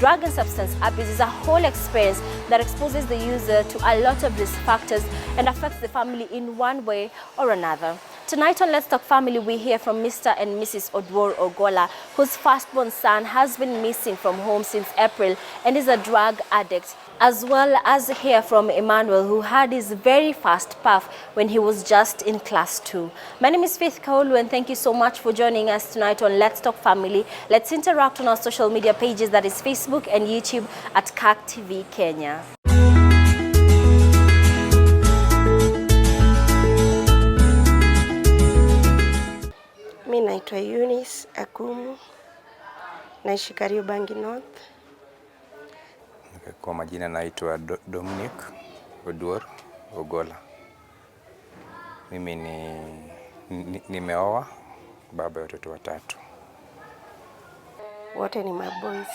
drug and substance abuse is a whole experience that exposes the user to a lot of risk factors and affects the family in one way or another. Tonight on Let's Talk Family, we hear from Mr. and Mrs. Odwor Ogola, whose firstborn son has been missing from home since April and is a drug addict, as well as hear from Emmanuel, who had his very first puff when he was just in class 2. My name is Faith Kaulu, and thank you so much for joining us tonight on Let's Talk Family. Let's interact on our social media pages, that is Facebook and YouTube at CAC TV Kenya. Mimi naitwa Eunice Akumu, naishi Kariobangi North. Kwa majina naitwa Dominic Odwor Ogola. Mimi nimeoa, baba ya watoto watatu. Wote ni maboys.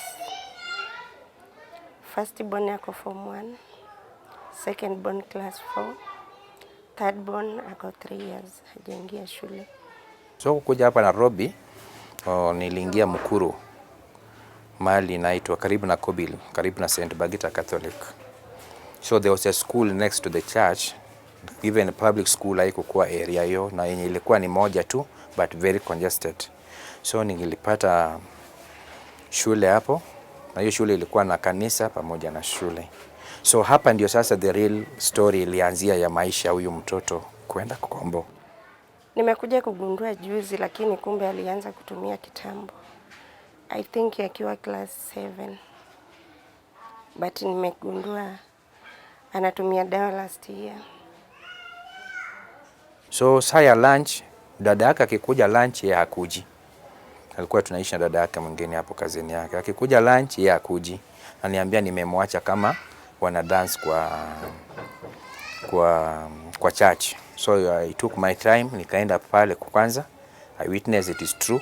First born ako form 1, second born class 4, third born ako 3 years hajaingia shule. So kuja hapa Nairobi, niliingia Mukuru, mahali inaitwa karibu na Kobil, karibu na St. Bagita Catholic. So there was a school next to the church, even a public school haikuwa area hiyo, na yenye ilikuwa ni moja tu but very congested. So nilipata shule hapo, na hiyo shule ilikuwa na kanisa pamoja na shule. So hapa ndio sasa the real story ilianzia ya maisha huyu mtoto kwenda Kombo. Nimekuja kugundua juzi, lakini kumbe alianza kutumia kitambo. I think akiwa class 7. But nimegundua anatumia dawa last year. So saa ya lunch, dada yake akikuja lunch yeye hakuji. Alikuwa tunaishi na dada yake mwingine hapo kazini yake. Akikuja lunch yeye hakuji. Ananiambia nimemwacha kama wana dance kwa church. So I took my time, nikaenda pale kwanza. I witnessed it is true.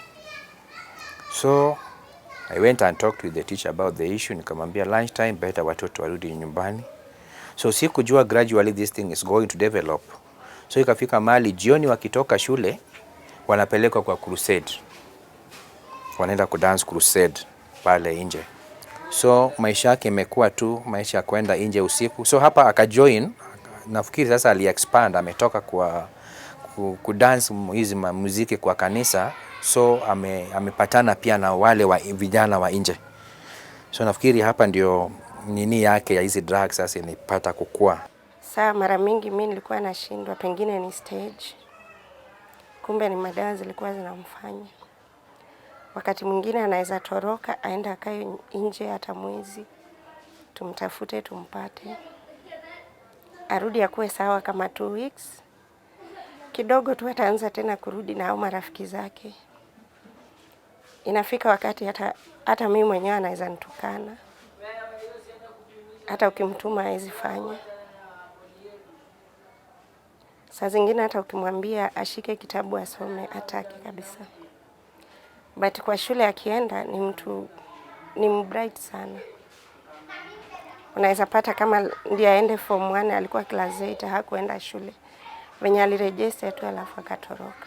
So I went and talked with the teacher about the issue. Nikamwambia lunch time better watoto warudi nyumbani. So sikujua gradually this thing is going to develop. So ikafika mahali jioni wakitoka shule wanapelekwa kwa crusade. Wanaenda ku dance crusade pale nje. So maisha yake imekuwa tu maisha ya kwenda nje usiku. So hapa akajoin. Nafikiri sasa ali-expand, ametoka kwa kudance hizi muziki kwa kanisa. So amepatana pia na wale wa vijana wa nje. So nafikiri hapa ndio nini yake ya hizi drugs sasa inapata kukua. Saa mara mingi mimi nilikuwa nashindwa, pengine ni stage. Kumbe ni madawa zilikuwa zinamfanya. Wakati mwingine anaweza toroka aenda akae nje hata mwezi, tumtafute tumpate. Arudi akuwe sawa kama 2 weeks. Kidogo tu ataanza tena kurudi na hao marafiki zake. Inafika wakati hata mimi mwenyewe anaweza nitukana. Hata ukimtuma hawezi fanya. Saa zingine hata ukimwambia ashike kitabu asome hataki kabisa. But kwa shule akienda ni bright sana. Unaweza pata kama ndiye aende form 1 alikuwa class 8 hakuenda shule. Venye aliregister tu alafu akatoroka.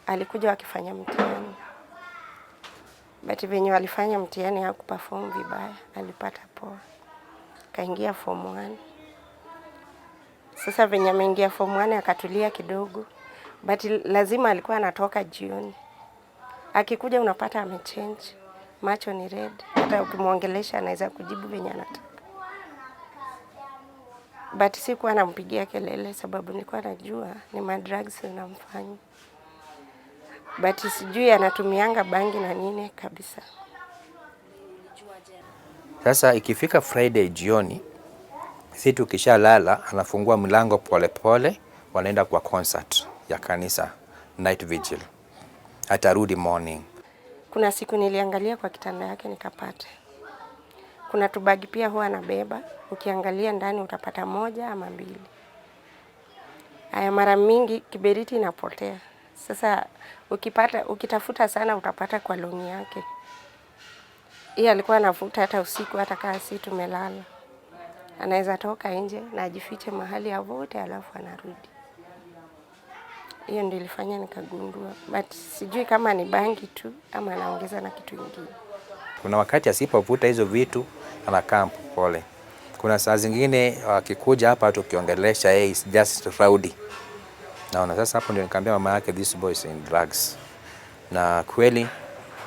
Alikuja wakifanya mtihani. But venye walifanya mtihani hakuperform vibaya, alipata poa. Kaingia form 1. Sasa venye ameingia form 1 akatulia kidogo. But lazima alikuwa anatoka jioni. Akikuja unapata amechange. Macho ni red. Hata ukimwongelesha anaweza kujibu venye anataka. But sikuwa nampigia kelele sababu nilikuwa najua ni madrugs zinamfanya. But sijui anatumianga bangi na nini kabisa. Sasa ikifika Friday jioni, sisi tukishalala anafungua mlango pole pole, wanaenda kwa concert ya kanisa, night vigil. Atarudi morning. Kuna siku niliangalia kwa kitanda yake nikapata. Kuna tubagi pia huwa anabeba, ukiangalia ndani utapata 1 ama 2. Haya mara mingi kiberiti inapotea. Sasa ukitafuta sana utapata kwa longi yake. Yeye alikuwa anavuta hata usiku hata kama si tumelala. Anaweza toka nje na ajifiche mahali avote alafu anarudi. Hiyo ndio ilifanya nikagundua. But sijui kama ni bangi tu ama anaongeza na kitu kingine. Kuna wakati asipovuta hizo vitu anakaa mpole. Kuna saa zingine akikuja hapa tukiongelesha yeye is just rowdy. Naona sasa hapo ndio nikamwambia mama yake this boy is in drugs. Na kweli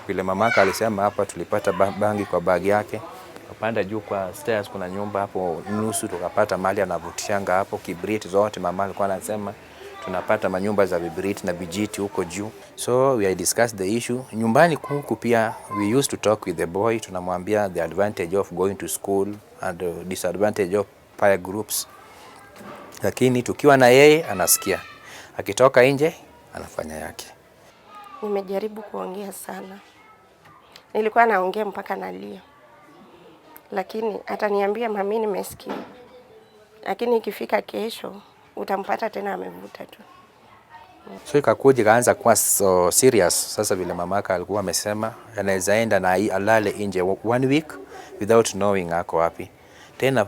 vile mama yake alisema hapa tulipata bangi kwa bagi yake. Upanda juu kwa stairs kuna nyumba hapo nusu tukapata mali anavutianga hapo kibrit zote mama alikuwa anasema tunapata manyumba za vibrit na vijiti huko juu. So we discussed the issue. Nyumbani huku pia we used to talk with the boy, tunamwambia the advantage of going to school and the disadvantage of peer groups. Lakini tukiwa na yeye anasikia. Akitoka nje anafanya yake. Nimejaribu kuongea sana. Nilikuwa naongea mpaka nalia. Lakini ataniambia mami nimesikia. Lakini ikifika kesho utampata tena amevuta tu. So ikakuja kaanza kuwa so serious. Sasa vile mamaka alikuwa amesema anaweza enda na alale nje 1 week without knowing ako wapi. Tena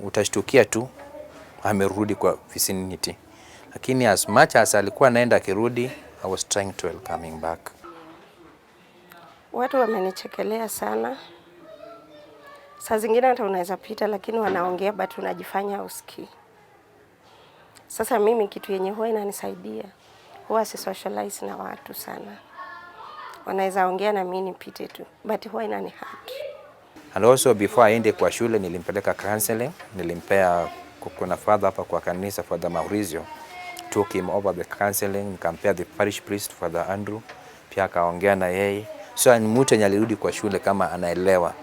utashtukia tu amerudi kwa vicinity. Lakini as much as alikuwa anaenda akirudi, I was trying to welcome him back. Watu wamenichekelea sana. Saa zingine hata unaweza pita lakini wanaongea but unajifanya usikii. Sasa mimi kitu yenye huwa inanisaidia huwa si socialize na watu sana. Wanaweza ongea na mimi nipite tu but huwa inanihurt. And also before aende kwa shule nilimpeleka counseling, nilimpea kuna father hapa kwa kanisa Father Maurizio. Took him over the counseling, nikampea the parish priest Father Andrew, pia akaongea na yeye. So ni mtu alirudi kwa shule kama anaelewa.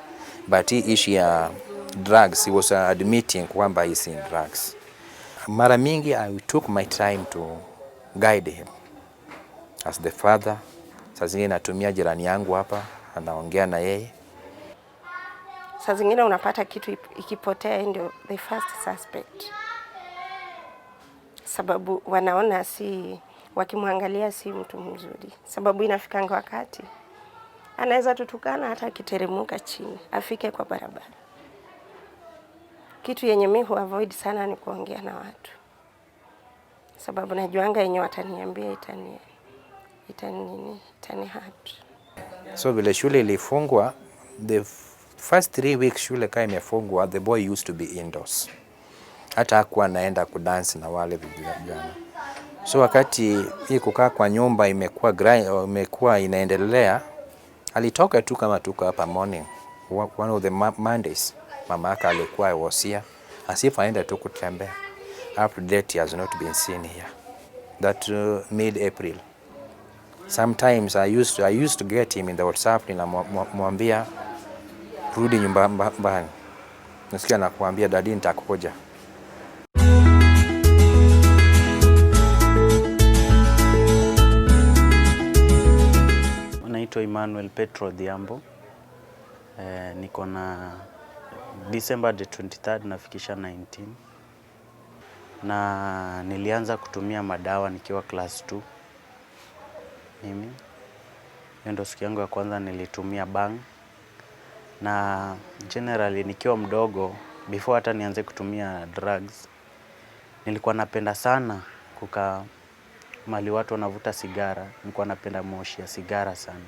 But hii issue ya drugs, he was admitting kwamba he's in drugs. Mara mingi I took my time to guide him as the father. Saa zingine natumia jirani yangu hapa, anaongea na yeye. Saa zingine unapata kitu ikipotea ndio the first suspect. Sababu wanaona wakimwangalia si mtu mzuri. Sababu inafikanga wakati anaweza tutukana hata akiteremuka chini, afike kwa barabara. Kitu yenye mimi avoid sana ni kuongea na watu. Sababu najuanga yenye wataniambia itani hurt. So vile shule ilifungwa, the first 3 weeks shule kama imefungwa, the boy used to be indoors. Hata hakuwa anaenda kudance na wale vijana. So wakati hii kukaa kwa nyumba imekuwa inaendelea, alitoka tu kama tuko hapa morning. One of the Mondays, mama yake alikuwa wasia, asifa aenda tu kutembea. Up to date he has not been seen here. That mid-April. Sometimes I used to get him in the WhatsApp ninamwambia rudi nyumbani. Nasikia nakuambia dadi nitakuja. Naitwa Emmanuel Petro Diambo. Niko na December the 23rd nafikisha 19. Na nilianza kutumia madawa nikiwa class 2. Mimi hiyo ndio siku yangu ya kwanza nilitumia bang. Na generally nikiwa mdogo before hata nianze kutumia drugs nilikuwa napenda sana kukaa mali watu wanavuta sigara. Nilikuwa napenda moshi ya sigara sana.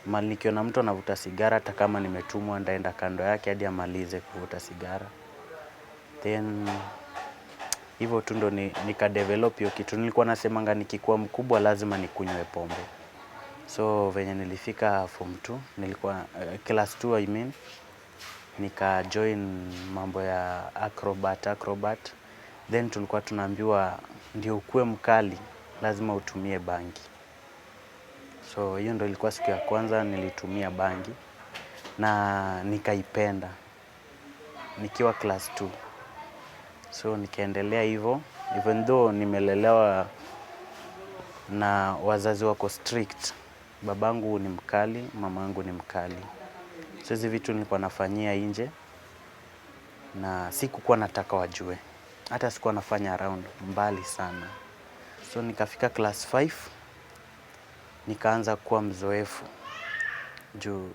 Mali nikiona mtu anavuta sigara hata kama nimetumwa ndaenda kando yake hadi amalize kuvuta sigara. Then hivyo tu ndo nikadevelop hiyo kitu. Nilikuwa nasemanga nikikuwa mkubwa lazima nikunywe pombe. So venye nilifika form 2, nilikuwa class 2 I mean, nika join mambo ya acrobat. Then tulikuwa tunaambiwa ndio ukue mkali lazima utumie bangi. So hiyo ndio ilikuwa siku ya kwanza nilitumia bangi na nikaipenda nikiwa class 2. So nikaendelea hivyo, even though nimelelewa na wazazi wako strict. Babangu ni mkali, mamangu ni mkali. So hizi vitu nilikuwa nafanyia nje na sikukuwa nataka wajue. Hata sikuwa nafanya around mbali sana. So nikafika class 5, nikaanza kuwa mzoefu. Juu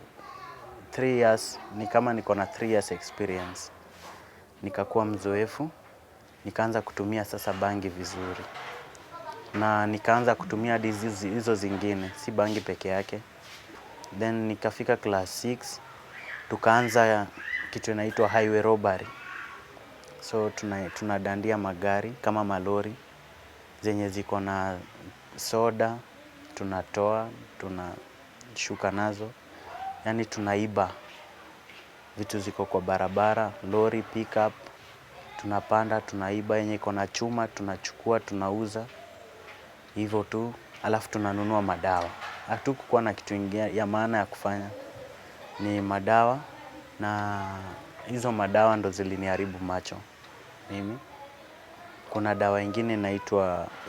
3 years, ni kama niko na 3 years experience. Nikakuwa mzoefu, nikaanza kutumia sasa bangi vizuri. Na nikaanza kutumia hizo zingine, si bangi peke yake. Then nikafika class 6 tukaanza kitu inaitwa highway robbery. So tunadandia magari kama malori zenye ziko na soda, tunatoa, tunashuka nazo. Yani tunaiba vitu ziko kwa barabara, lori, pickup, tunapanda, tunaiba. Yenye iko na chuma, tunachukua, tunauza. Hivyo tu, alafu tunanunua madawa. Hatukukuwa na kitu ingine ya maana ya kufanya. Ni madawa, na hizo madawa ndo ziliniharibu macho mimi. Kuna dawa ingine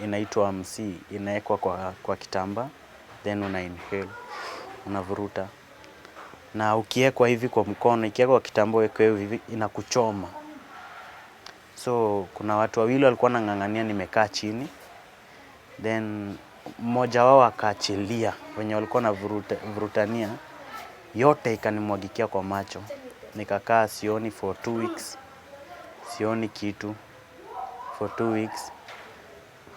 inaitwa MC, inaekwa kwa kitamba, then una inhale, unavuruta. Na ukiekwa hivi kwa mkono, ikiekwa kwa kitamba uwekwe hivi, inakuchoma. So kuna watu wawili walikuwa wanang'ang'ania, nimekaa chini. Then mmoja wao akaachilia, wenye walikuwa na vurutania, yote ikanimwagikia kwa macho. Nikakaa sioni for 2 weeks, sioni kitu for 2 weeks.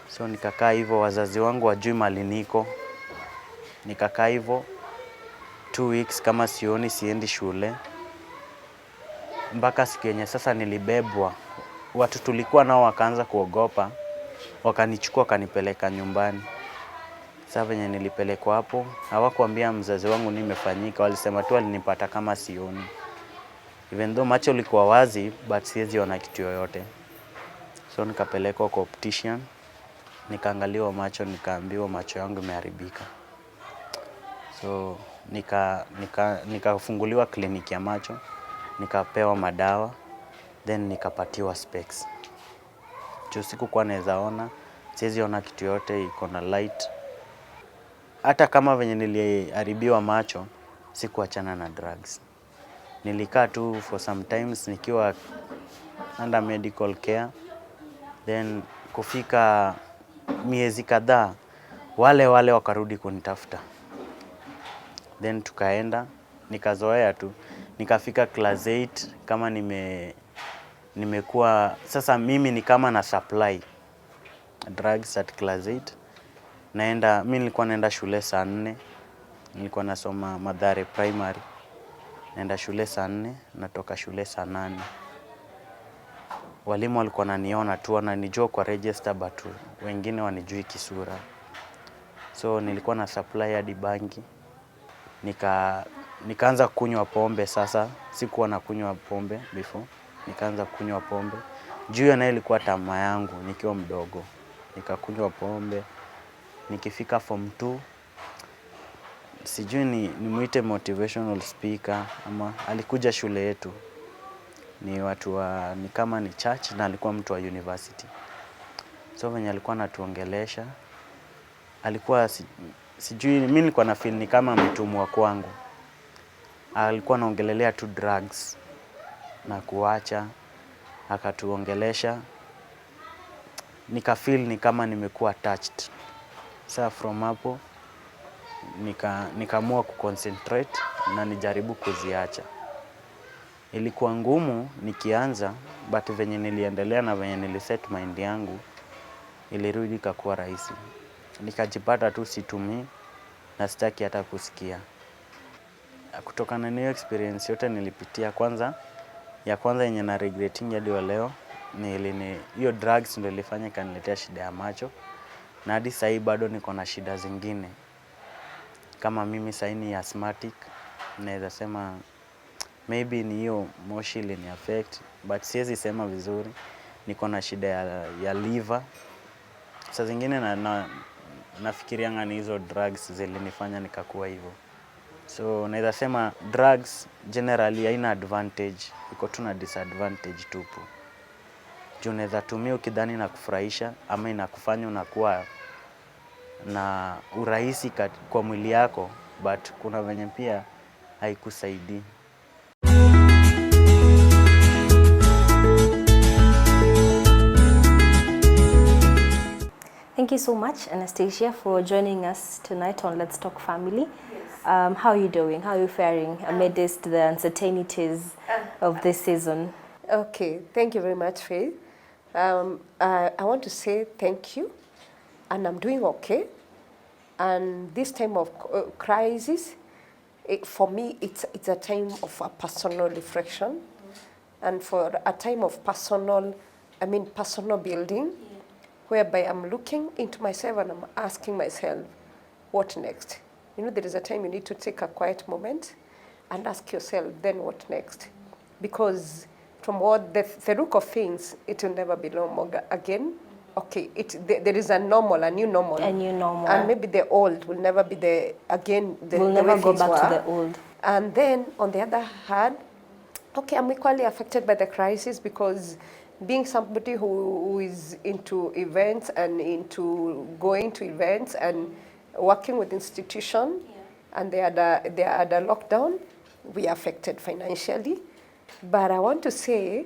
So nikakaa hivyo, wazazi wangu wajui mahali niko. Nikakaa hivyo 2 weeks kama sioni, siendi shule. Mpaka siku yenye sasa nilibebwa. Watu tulikuwa nao wakaanza kuogopa, wakanichukua wakanipeleka nyumbani. Sasa venye nilipelekwa hapo, hawakuambia mzazi wangu nini imefanyika, walisema tu walinipata kama sioni. Even though macho ilikuwa wazi, but siwezi ona kitu yoyote. So nikapelekwa kwa optician, nikaangaliwa macho, nikaambiwa macho yangu imeharibika. So nikafunguliwa kliniki ya macho, nikapewa madawa, then nikapatiwa specs. Juu sikukuwa naweza ona, siwezi ona kitu yote, iko na light. Hata kama venye niliharibiwa macho, sikuachana na drugs. Nilikaa tu for some times nikiwa under medical care. Then kufika miezi kadhaa, wale wakarudi kunitafuta. Then tukaenda, nikazoea tu. Nikafika class 8 kama nimekuwa, sasa mimi ni kama na supply drugs at class 8. Mimi nilikuwa naenda shule saa 4. Nilikuwa nasoma Mathare Primary. Naenda shule saa 4, natoka shule saa 8. Walimu walikuwa wananiona tu, wananijua kwa register, but wengine wanijui kisura. So nilikuwa na supply hadi bangi. Nikaanza kunywa pombe sasa. Sikuwa nakunywa pombe before. Nikaanza kunywa pombe. Juu ya nayo ilikuwa tamaa yangu nikiwa mdogo. Nikakunywa pombe. Nikifika form 2, sijui nimuite motivational speaker ama alikuja shule yetu. Ni watu ni kama ni church, na alikuwa mtu wa university. So venye alikuwa anatuongelesha, alikuwa sijui, mimi nilikuwa na feel ni kama ametumwa kwangu. Alikuwa anaongelelea tu drugs na kuacha, akatuongelesha. Nika feel ni kama nimekuwa touched. Sasa from hapo nikaamua kuconcentrate na nijaribu kuziacha. Ilikuwa ngumu nikianza, but venye niliendelea na venye niliset mind yangu, ilirudi ikakuwa rahisi. Nikajipata tu situmii na sitaki hata kusikia. Kutokana na hiyo experience yote nilipitia, kwanza yenye na regretting hadi wa leo, hiyo drugs ndio ilifanya ikaniletea shida ya macho. Na hadi sasa bado niko na shida zingine. Kama mimi sasa ni asthmatic, naweza sema maybe ni hiyo moshi ilini affect, but siwezi sema vizuri. Niko na shida ya liver. Saa zingine nafikirianga ni hizo drugs zilinifanya nikakuwa hivyo. So naweza sema drugs generally haina advantage, iko tu na disadvantage tupu. Juu unaweza tumia ukidhani na kufurahisha, ama inakufanya unakuwa na urahisi kwa mwili yako, but kuna venye pia haikusaidii. Thank you so much, Anastasia, for joining us tonight on Let's Talk Family. How are you doing? How are you faring amidst the uncertainties of this season? Okay, thank you very much, Faith. I want to say thank you, and I'm doing okay. And this time of crisis, For me, it's a time of a personal reflection, and for a time of personal building, whereby I'm looking into myself and I'm asking myself, what next? You know, there is a time you need to take a quiet moment and ask yourself, then what next? Because from what the look of things, it will never be normal again. Okay, there is a normal, a new normal. A new normal. And maybe the old will never be the we'll never go back to the old. And then on the other hand, okay, I'm equally affected by the crisis, because being somebody who is into events and into going to events and working with institutions, and they are the lockdown, we are affected financially. But I want to say,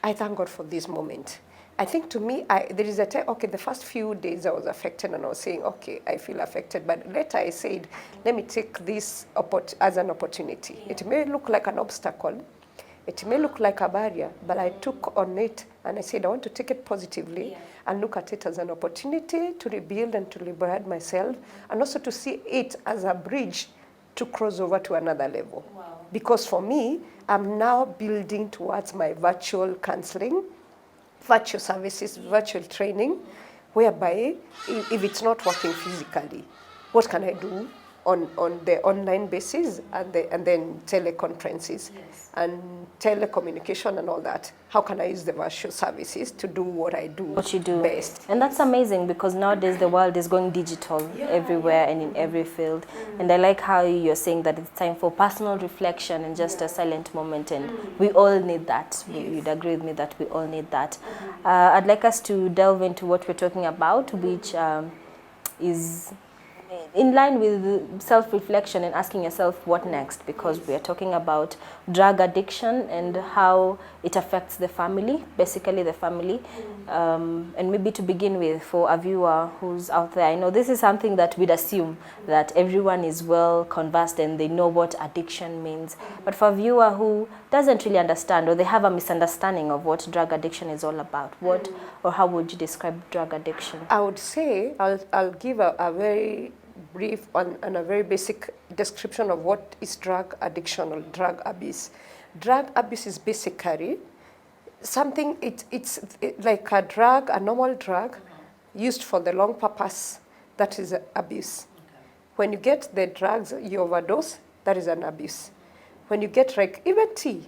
I thank God for this moment. I think to me, there is a time, okay, the first few days I was affected and I was saying, okay, I feel affected. But later I said, let me take this as an opportunity. It may look like an obstacle. It may look like a barrier, but I took on it and I said, I want to take it positively and look at it as an opportunity to rebuild and to liberate myself, and also to see it as a bridge to cross over to another level. Wow. Because for me, I'm now building towards my virtual counseling, virtual services, virtual training, whereby if it's not working physically, what can I do on the online basis, and then teleconferences and telecommunication and all that? How can I use the virtual services to do what I do, what you do best? And that's amazing, because nowadays the world is going digital everywhere and in every field. And I like how you're saying that it's time for personal reflection and just a silent moment, and we all need that. You'd agree with me that we all need that. I'd like us to delve into what we're talking about, which is in line with self-reflection and asking yourself what next, because we are talking about drug addiction and how it affects the family, basically the family. And maybe to begin with, for a viewer who's out there, I know this is something that we'd assume that everyone is well conversed and they know what addiction means. But for a viewer who doesn't really understand, or they have a misunderstanding of what drug addiction is all about, what or how would you describe drug addiction? I would say, I'll give a very brief and a very basic description of what is drug addiction or drug abuse. Drug abuse is basically something, it's like a drug, a normal drug, used for the long purpose, that is abuse. When you get the drugs, you overdose, that is an abuse. When you get, like, even tea,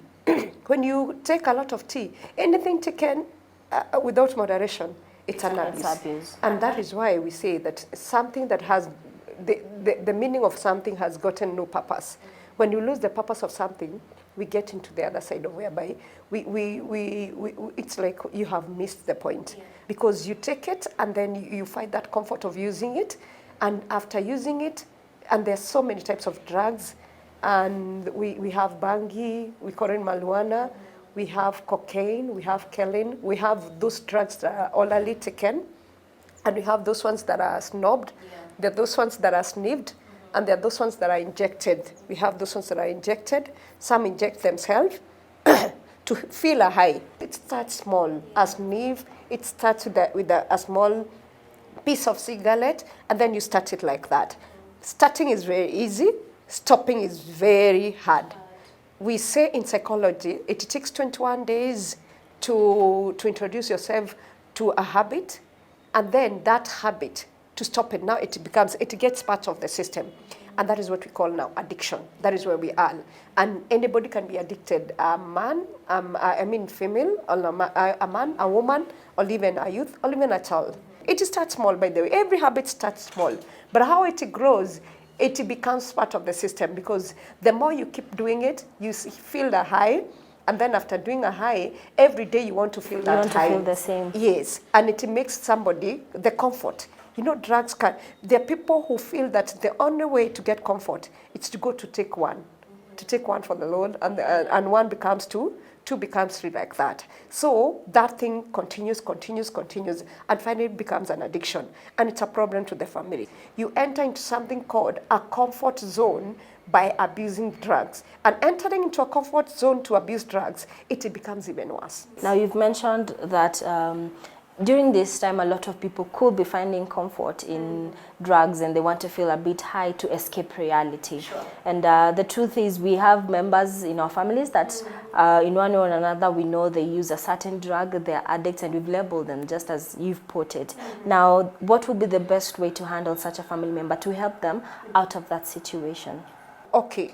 when you take a lot of tea, anything taken without moderation, it's an abuse. And that is why we say that something that has, the meaning of something has gotten no purpose. When you lose the purpose of something, we get into the other side of whereby it's like you have missed the point. Because you take it and then you find that comfort of using it, and after using it, and there's so many types of drugs, and we have bangi, we call it marijuana, we have cocaine, we have kelin, we have those drugs that are orally taken, and we have those ones that are snubbed, there are those ones that are sniffed, and there are those ones that are injected. We have those ones that are injected. Some inject themselves to feel a high. It starts small, a sniff, it starts with a small piece of cigarette, and then you start it like that. Starting is very easy, stopping is very hard. We say in psychology, it takes 21 days to introduce yourself to a habit, and then that habit, to stop it, now it gets part of the system. And that is what we call now addiction. That is where we are. And anybody can be addicted. A man, female, or a man, a woman, or even a youth, or even a child. It starts small, by the way. Every habit starts small. But how it grows, it becomes part of the system, because the more you keep doing it, you feel the high, and then after doing a high, every day you want to feel that high. You want to feel the same. Yes, and it makes somebody the comfort. You know, drugs there are people who feel that the only way to get comfort is to go to take one for the Lord, and one becomes two becomes three, like that. So that thing continues, and finally it becomes an addiction, and it's a problem to the family. You enter into something called a comfort zone by abusing drugs, and entering into a comfort zone to abuse drugs, it becomes even worse. Now, you've mentioned that during this time, a lot of people could be finding comfort in drugs, and they want to feel a bit high to escape reality. Sure. And the truth is, we have members in our families that in one way or another, we know they use a certain drug, they're addicts, and we've labeled them just as you've put it. Now, what would be the best way to handle such a family member to help them out of that situation? Okay,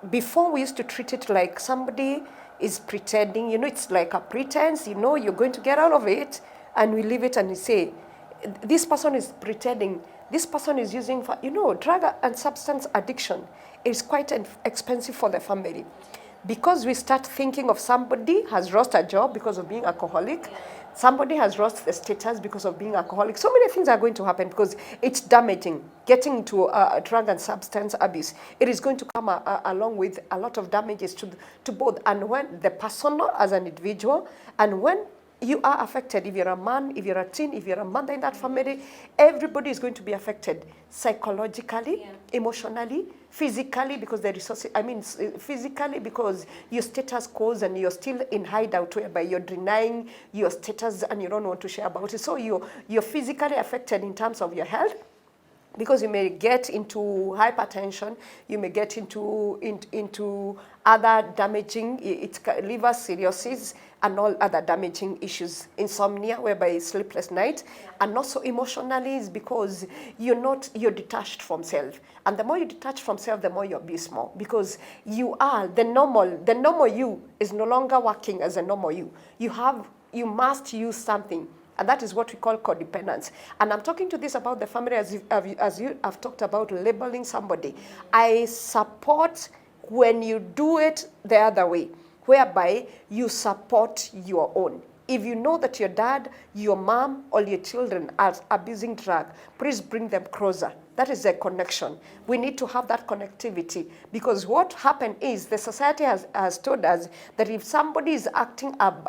before we used to treat it like somebody is pretending, you know, it's like a pretense, you know, you're going to get out of it, and we leave it and we say, this person is pretending, this person is using, for, you know, drug and substance addiction is quite expensive for the family. Because we start thinking of somebody has lost a job because of being alcoholic, somebody has lost the status because of being alcoholic. So many things are going to happen because it's damaging. Getting into drug and substance abuse, it is going to come along with a lot of damages to both. And when the person as an individual, and when you are affected, if you're a man, if you're a teen, if you're a mother in that family, everybody is going to be affected psychologically, emotionally, physically, because the resources, physically because your status quo and you're still in hideout whereby you're denying your status and you don't want to share about it. So you're physically affected in terms of your health, because you may get into hypertension, you may get into other damaging, liver cirrhosis, and all other damaging issues, insomnia, whereby sleepless night, and also emotionally is because you're detached from self. And the more you detach from self, the more you abuse more, because you are the normal you is no longer working as a normal you. You must use something. And that is what we call codependence. And I'm talking to this about the family as you have talked about labeling somebody. I support when you do it the other way, whereby you support your own. If you know that your dad, your mom, or your children are abusing drug, please bring them closer. That is a connection. We need to have that connectivity, because what happened is the society has told us that if somebody is acting opposite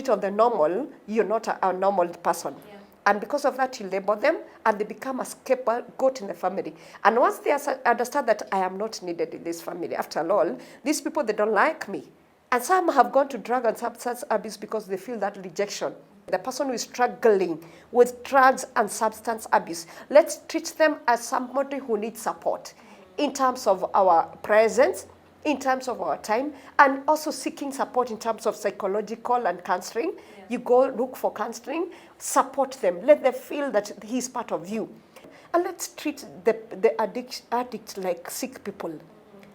of the normal, you're not a normal person. Yeah. And because of that, you label them, and they become a scapegoat in the family. And once they understand that I am not needed in this family, after all, these people, they don't like me. And some have gone to drug and substance abuse because they feel that rejection. The person who is struggling with drugs and substance abuse, let's treat them as somebody who needs support in terms of our presence, in terms of our time, and also seeking support in terms of psychological and counseling. Yeah. You go look for counseling, support them, let them feel that he's part of you. And let's treat the addict like sick people.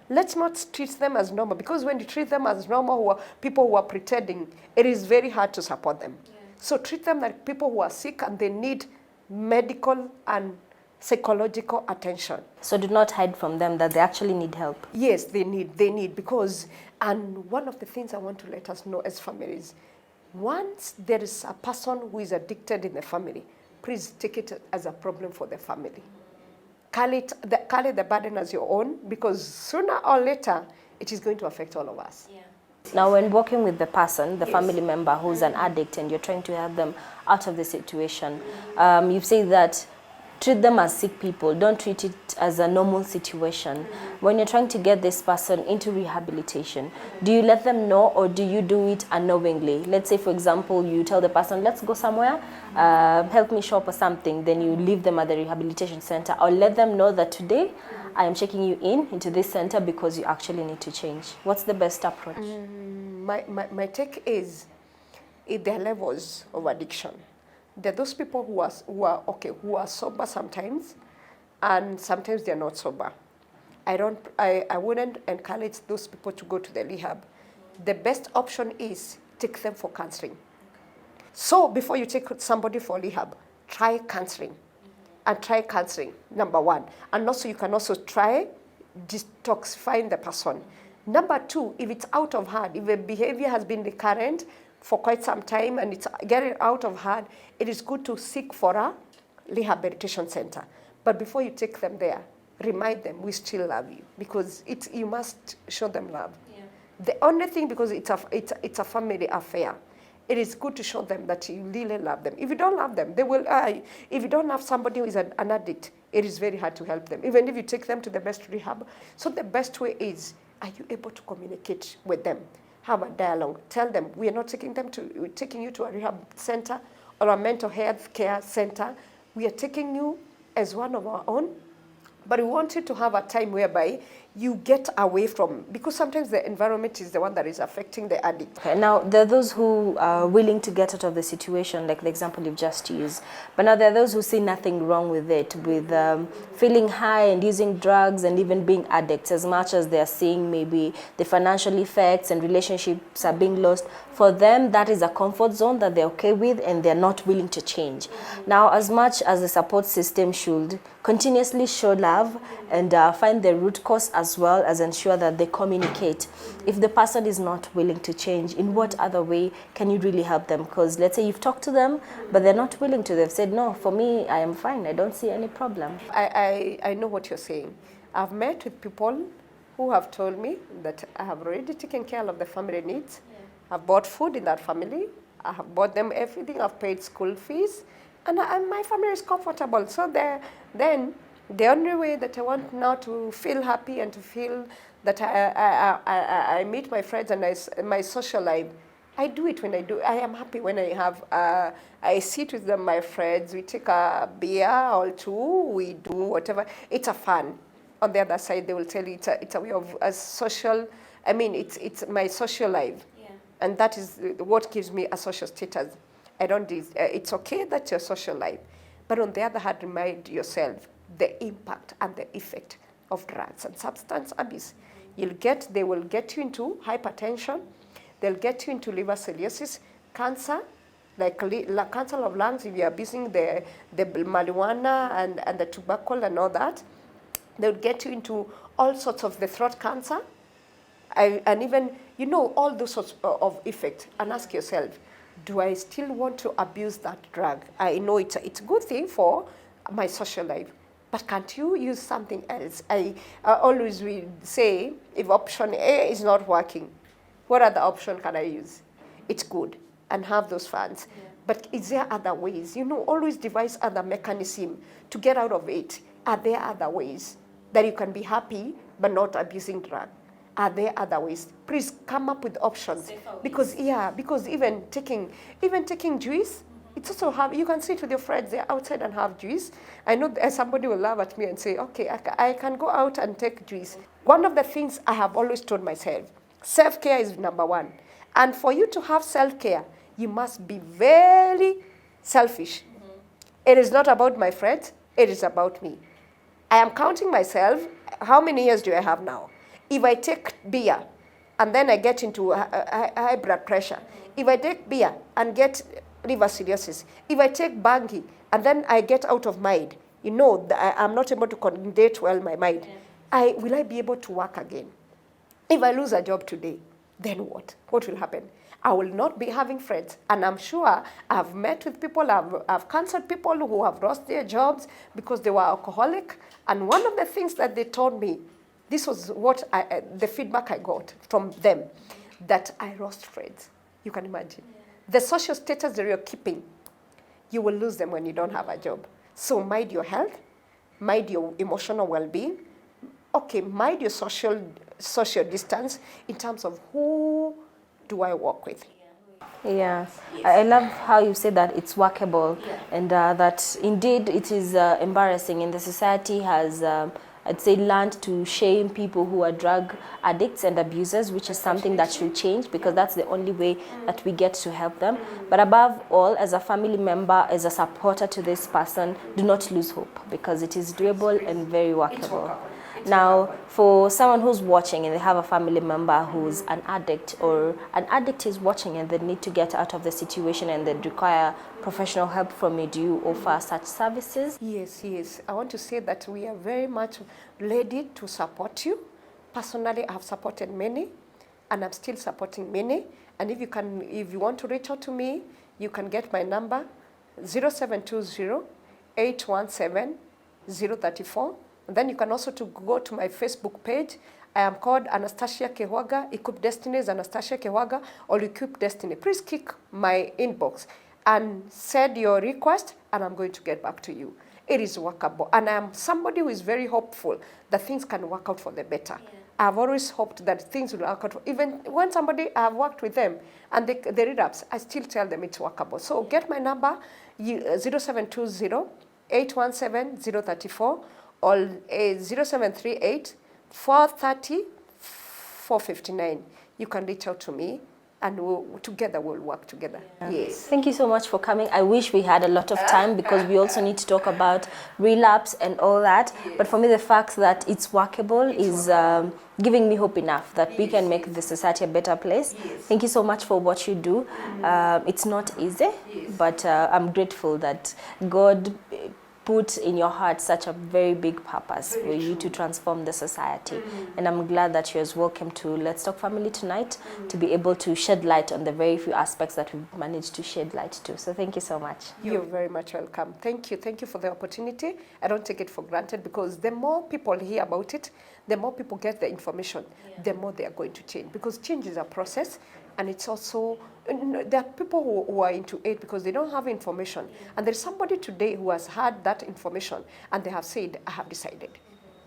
Let's not treat them as normal, because when you treat them as normal, people who are pretending, it is very hard to support them. Yeah. So treat them like people who are sick and they need medical and psychological attention. So do not hide from them that they actually need help. Yes, they need, because, and one of the things I want to let us know as families, once there is a person who is addicted in the family, please take it as a problem for the family. Carry the burden as your own, because sooner or later, it is going to affect all of us. Yeah. Now, when working with the person, the family member who's an addict, and you're trying to help them out of the situation, you've said that treat them as sick people. Don't treat it as a normal situation. When you're trying to get this person into rehabilitation, do you let them know, or do you do it unknowingly? Let's say, for example, you tell the person, let's go somewhere, help me shop or something. Then you leave them at the rehabilitation center, or let them know that today I am checking you into this center because you actually need to change. What's the best approach? My take is, there are levels of addiction. There are those people who are sober sometimes, and sometimes they're not sober. I wouldn't encourage those people to go to the rehab. The best option is take them for counseling. So before you take somebody for rehab, try counseling. And try counseling, number one. And also you can also try detoxifying the person. Number two, if it's out of hand, if the behavior has been recurrent for quite some time and it's getting out of hand, it is good to seek for a rehabilitation center. But before you take them there, remind them we still love you, because you must show them love. Yeah. The only thing, because it's a family affair, it is good to show them that you really love them. If you don't love them, they will. If you don't have somebody who is an addict, it is very hard to help them, even if you take them to the best rehab. So the best way is, are you able to communicate with them? have a dialogue. Tell them we're taking you to a rehab center or a mental health care center. We are taking you as one of our own, but we want you to have a time whereby you get away from, because sometimes the environment is the one that is affecting the addict. Okay, now there are those who are willing to get out of the situation, like the example you've just used. But now there are those who see nothing wrong with it, with feeling high and using drugs and even being addicts, as much as they're seeing maybe the financial effects and relationships are being lost. For them, that is a comfort zone that they're okay with and they're not willing to change. Now, as much as the support system should continuously show love and find the root cause, as well as ensure that they communicate. If the person is not willing to change, in what other way can you really help them? Because let's say you've talked to them, but they're not willing to. They've said, no, for me, I am fine. I don't see any problem. I know what you're saying. I've met with people who have told me that I have already taken care of the family needs. I've bought food in that family. I have bought them everything. I've paid school fees. And my family is comfortable. So then the only way that I want now to feel happy and to feel that I meet my friends and my social life, I do it when I do. I am happy when I sit with them, my friends. We take a beer or two. We do whatever. It's a fun. On the other side, they will tell you it's a way of a social. I mean, it's my social life, and that is what gives me a social status. It's okay that your social life, but on the other hand, remind yourself the impact and the effect of drugs and substance abuse. They will get you into hypertension, they'll get you into liver cirrhosis, cancer, like cancer of lungs if you're abusing the marijuana and the tobacco and all that. They'll get you into all sorts of the throat cancer, and even, all those sorts of effects. And ask yourself, do I still want to abuse that drug? I know it's a good thing for my social life, but can't you use something else? I always will say, if option A is not working, what other option can I use? It's good, and have those funds. But is there other ways? Always devise other mechanism to get out of it. Are there other ways that you can be happy but not abusing drug? Are there other ways? Please come up with options. Because even taking juice, it's also you can sit with your friends there outside and have juice. I know somebody will laugh at me and say, okay, I can go out and take juice. One of the things I have always told myself, self-care is number one. And for you to have self-care, you must be very selfish. It is not about my friends, it is about me. I am counting myself. How many years do I have now? If I take beer and then I get into high blood pressure, if I take beer and get liver cirrhosis, if I take bangi and then I get out of mind, I'm not able to concentrate well my mind, will I be able to work again? If I lose a job today, then what? What will happen? I will not be having friends. And I'm sure I've met with people, I've counseled people who have lost their jobs because they were alcoholic. And one of the things that they told me, this was what the feedback I got from them, that I lost friends. You can imagine. The social status that you're keeping, you will lose them when you don't have a job. So mind your health, mind your emotional well-being. Okay, mind your social distance in terms of who do I work with. Yes. I love how you say that it's workable, and that indeed it is embarrassing, and the society has I'd say learned to shame people who are drug addicts and abusers, which is something that should change, because that's the only way that we get to help them. But above all, as a family member, as a supporter to this person, do not lose hope, because it is doable and very workable. Now, for someone who's watching and they have a family member who's an addict, or an addict is watching and they need to get out of the situation and they require professional help from you, do you offer such services? Yes. I want to say that we are very much ready to support you. Personally, I have supported many, and I'm still supporting many. And if you want to reach out to me, you can get my number, 0720-817-034. And then you can also go to my Facebook page. I am called Anastasia Kehwaga, Equip Destinies, Anastasia Kehwaga, or Equip Destiny. Please click my inbox and send your request, and I'm going to get back to you. It is workable. And I am somebody who is very hopeful that things can work out for the better. I've always hoped that things will work out. Even when somebody, I've worked with them and they relapse, I still tell them it's workable. So get my number, 0720 817 034 or 0738 430 459. You can reach out to me and together we'll work together. Yes. Thank you so much for coming. I wish we had a lot of time because we also need to talk about relapse and all that. But for me, the fact that it's workable is giving me hope enough that we can make the society a better place. Thank you so much for what you do. It's not easy, but I'm grateful that God put in your heart such a very big purpose for you to transform the society. And I'm glad that you're as welcome to Let's Talk Family tonight to be able to shed light on the very few aspects that we've managed to shed light to. So thank you so much. You're very much welcome. Thank you. Thank you for the opportunity. I don't take it for granted because the more people hear about it, the more people get the information, the more they are going to change. Because change is a process, and it's also, there are people who are into it because they don't have information. And there's somebody today who has had that information and they have said, I have decided.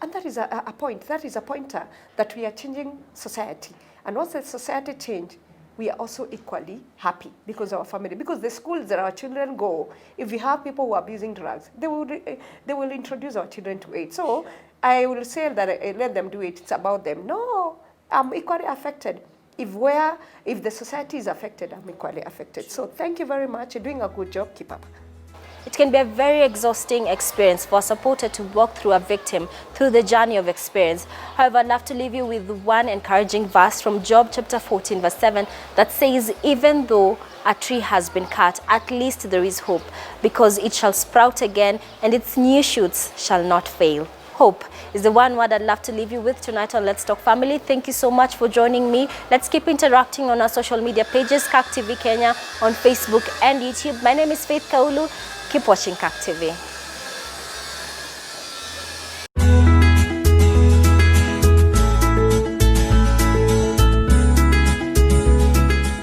And that is a point, that is a pointer that we are changing society. And once the society change, we are also equally happy because of our family. Because the schools that our children go, if we have people who are abusing drugs, they will introduce our children to it. So I will say that let them do it, it's about them. No, I'm equally affected. If the society is affected, I'm equally affected. So thank you very much. You're doing a good job. Keep up. It can be a very exhausting experience for a supporter to walk through a victim through the journey of experience. However, I'd love to leave you with one encouraging verse from Job chapter 14 verse 7 that says, even though a tree has been cut, at least there is hope, because it shall sprout again and its new shoots shall not fail. Hope is the one word I'd love to leave you with tonight on Let's Talk Family. Thank you so much for joining me. Let's keep interacting on our social media pages, CAC TV Kenya, on Facebook and YouTube. My name is Faith Kaulu. Keep watching CAC TV.